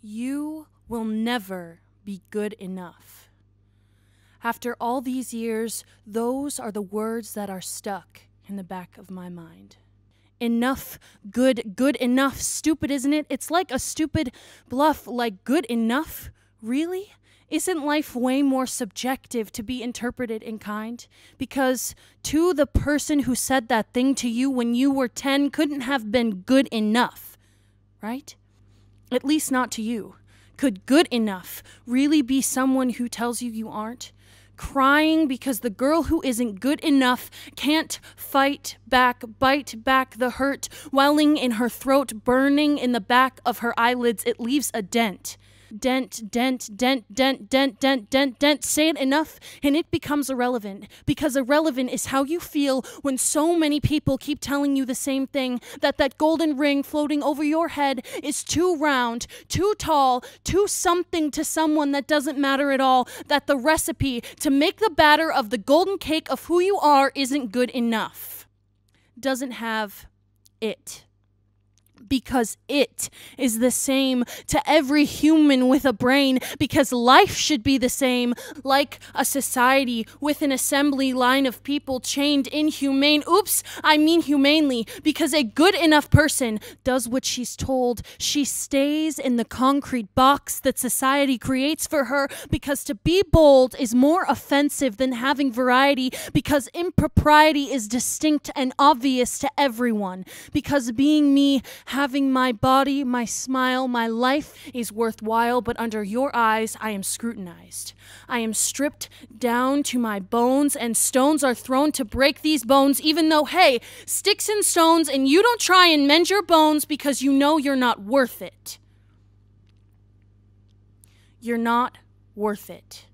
You will never be good enough. After all these years, those are the words that are stuck in the back of my mind. Enough, good enough. Stupid, isn't it? It's like a stupid bluff, like good enough? Really? Isn't life way more subjective to be interpreted in kind? Because to the person who said that thing to you when you were 10 couldn't have been good enough, right? At least not to you. Could good enough really be someone who tells you you aren't? Crying because the girl who isn't good enough can't fight back, bite back the hurt, welling in her throat, burning in the back of her eyelids. It leaves a dent. Dent, dent, dent, dent, dent, dent, dent, dent. Say it enough and it becomes irrelevant. Because irrelevant is how you feel when so many people keep telling you the same thing. That golden ring floating over your head is too round, too tall, too something to someone that doesn't matter at all. That the recipe to make the batter of the golden cake of who you are isn't good enough. Doesn't have it. Because it is the same to every human with a brain, because life should be the same, like a society with an assembly line of people chained inhumane. Oops, I mean humanely, because a good enough person does what she's told. She stays in the concrete box that society creates for her, because to be bold is more offensive than having variety, because impropriety is distinct and obvious to everyone, because being me, having my body, my smile, my life is worthwhile, but under your eyes, I am scrutinized. I am stripped down to my bones, and stones are thrown to break these bones, even though, hey, sticks and stones, and you don't try and mend your bones because you know you're not worth it. You're not worth it.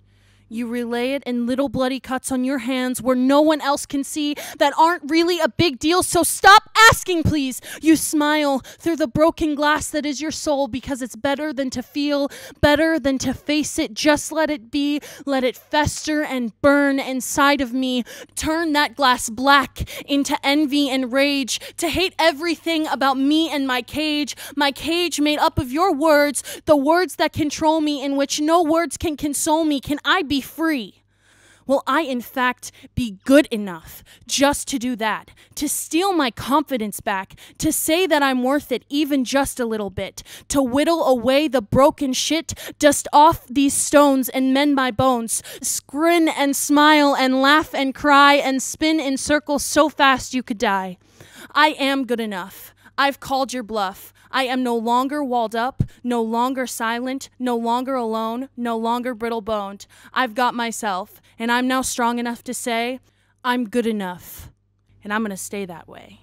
You relay it in little bloody cuts on your hands where no one else can see that aren't really a big deal, so stop asking, please. You smile through the broken glass that is your soul because it's better than to feel, better than to face it. Just let it be. Let it fester and burn inside of me. Turn that glass black into envy and rage, to hate everything about me and my cage made up of your words, the words that control me, in which no words can console me. Can I be free? Will I in fact be good enough just to do that? To steal my confidence back? To say that I'm worth it even just a little bit? To whittle away the broken shit? Dust off these stones and mend my bones? Grin and smile and laugh and cry and spin in circles so fast you could die. I am good enough. I've called your bluff. I am no longer walled up, no longer silent, no longer alone, no longer brittle-boned. I've got myself, and I'm now strong enough to say, I'm good enough, and I'm going to stay that way.